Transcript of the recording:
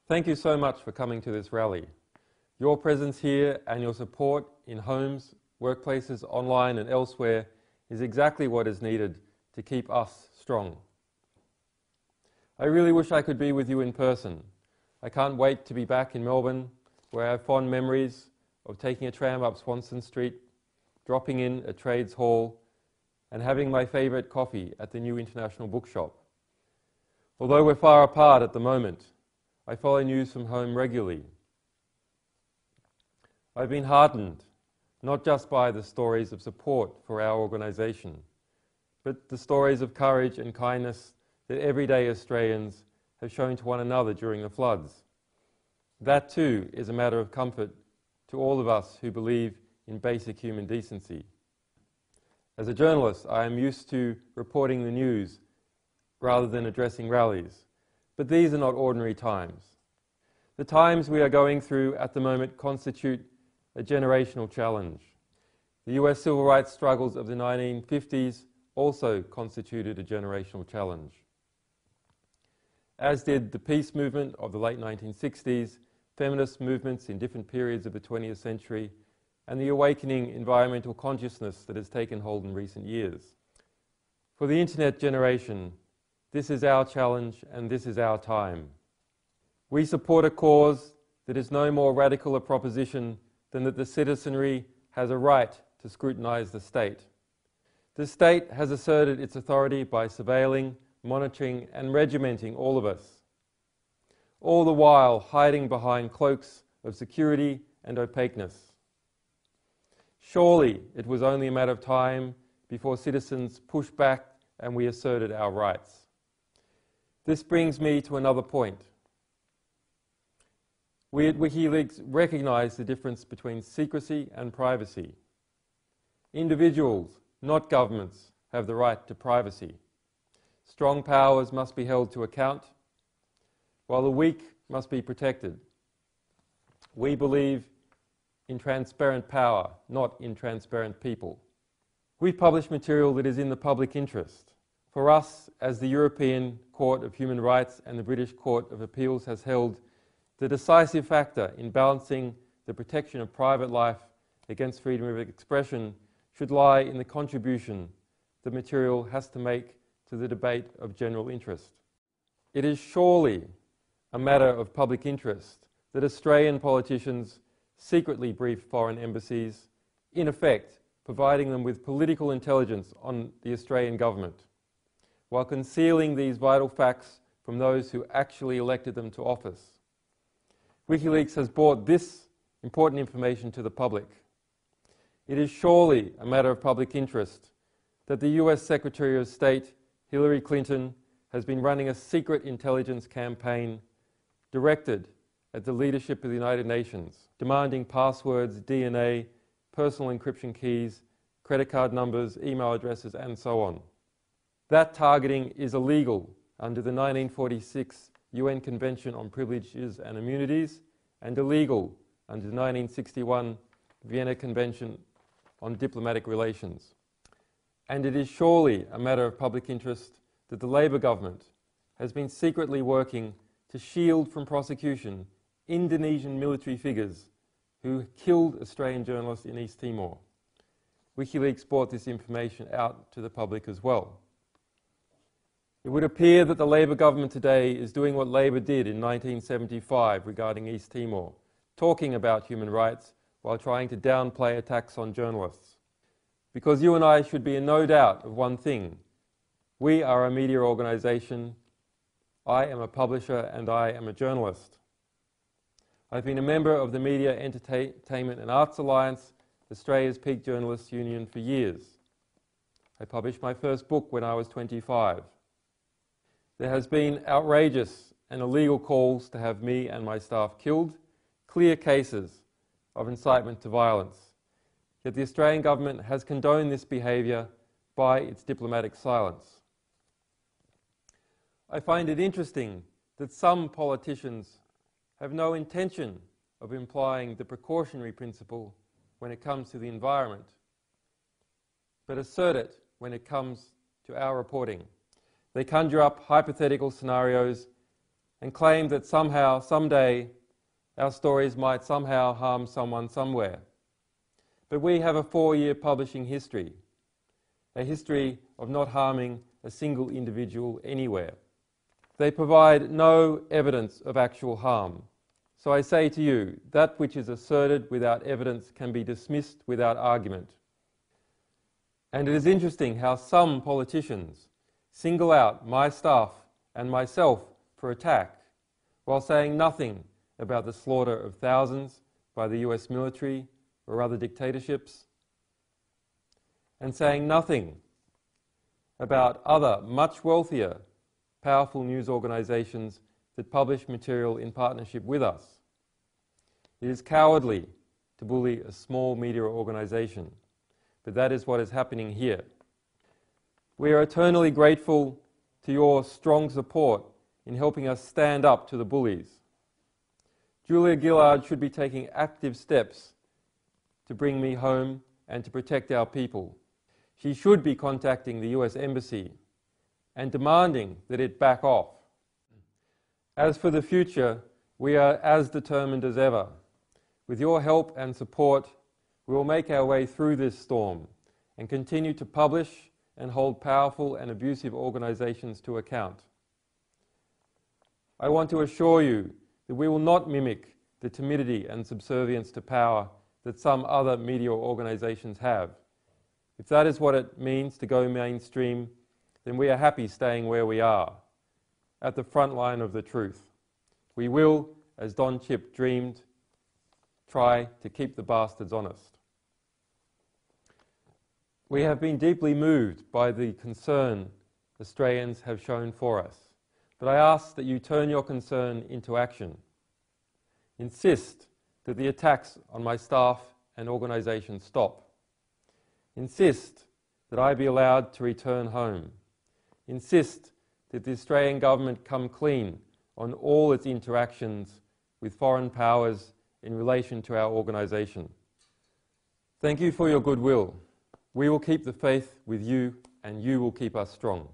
Thank you so much for coming to this rally. Your presence here and your support in homes, workplaces, online and elsewhere is exactly what is needed to keep us strong. I really wish I could be with you in person. I can't wait to be back in Melbourne, where I have fond memories of taking a tram up Swanston Street, dropping in at Trades Hall, and having my favourite coffee at the new International Bookshop. Although we're far apart at the moment, I follow news from home regularly. I've been heartened, not just by the stories of support for our organisation, but the stories of courage and kindness that everyday Australians have shown to one another during the floods. That too is a matter of comfort to all of us who believe in basic human decency. As a journalist, I am used to reporting the news rather than addressing rallies, but these are not ordinary times. The times we are going through at the moment constitute a generational challenge. The US civil rights struggles of the 1950s also constituted a generational challenge, as did the peace movement of the late 1960s, feminist movements in different periods of the 20th century, and the awakening environmental consciousness that has taken hold in recent years. For the Internet generation, this is our challenge and this is our time. We support a cause that is no more radical a proposition than that the citizenry has a right to scrutinise the state. The state has asserted its authority by surveilling, monitoring and regimenting all of us, all the while hiding behind cloaks of security and opaqueness. Surely it was only a matter of time before citizens pushed back and we asserted our rights. This brings me to another point. We at WikiLeaks recognise the difference between secrecy and privacy. Individuals, not governments, have the right to privacy. Strong powers must be held to account, while the weak must be protected. We believe in transparent power, not in transparent people. We publish material that is in the public interest. For us, as the European Court of Human Rights and the British Court of Appeals has held, the decisive factor in balancing the protection of private life against freedom of expression should lie in the contribution the material has to make to the debate of general interest. It is surely a matter of public interest that Australian politicians secretly brief foreign embassies, in effect providing them with political intelligence on the Australian government, while concealing these vital facts from those who actually elected them to office. WikiLeaks has brought this important information to the public. It is surely a matter of public interest that the US Secretary of State, Hillary Clinton, has been running a secret intelligence campaign directed at the leadership of the United Nations, demanding passwords, DNA, personal encryption keys, credit card numbers, email addresses, and so on. That targeting is illegal under the 1946 UN Convention on Privileges and Immunities and illegal under the 1961 Vienna Convention on Diplomatic Relations. And it is surely a matter of public interest that the Labor government has been secretly working to shield from prosecution Indonesian military figures who killed Australian journalists in East Timor. WikiLeaks brought this information out to the public as well. It would appear that the Labor government today is doing what Labor did in 1975 regarding East Timor, talking about human rights while trying to downplay attacks on journalists. Because you and I should be in no doubt of one thing. We are a media organisation. I am a publisher and I am a journalist. I've been a member of the Media, Entertainment and Arts Alliance, Australia's peak journalists union, for years. I published my first book when I was 25. There has been outrageous and illegal calls to have me and my staff killed, clear cases of incitement to violence. Yet the Australian government has condoned this behaviour by its diplomatic silence. I find it interesting that some politicians have no intention of implying the precautionary principle when it comes to the environment, but assert it when it comes to our reporting. They conjure up hypothetical scenarios and claim that somehow, someday, our stories might somehow harm someone somewhere. But we have a 4-year publishing history, a history of not harming a single individual anywhere. They provide no evidence of actual harm. So I say to you, that which is asserted without evidence can be dismissed without argument. And it is interesting how some politicians single out my staff and myself for attack, while saying nothing about the slaughter of thousands by the US military or other dictatorships, and saying nothing about other much wealthier, powerful news organizations that publish material in partnership with us. It is cowardly to bully a small media organization, but that is what is happening here. We are eternally grateful to your strong support in helping us stand up to the bullies. Julia Gillard should be taking active steps to bring me home and to protect our people. She should be contacting the US Embassy and demanding that it back off. As for the future, we are as determined as ever. With your help and support, we will make our way through this storm and continue to publish and hold powerful and abusive organizations to account. I want to assure you that we will not mimic the timidity and subservience to power that some other media organizations have. If that is what it means to go mainstream, then we are happy staying where we are, at the front line of the truth. We will, as Don Chipp dreamed, try to keep the bastards honest. We have been deeply moved by the concern Australians have shown for us, but I ask that you turn your concern into action. Insist that the attacks on my staff and organisation stop. Insist that I be allowed to return home. Insist that the Australian government come clean on all its interactions with foreign powers in relation to our organisation. Thank you for your goodwill. We will keep the faith with you, and you will keep us strong.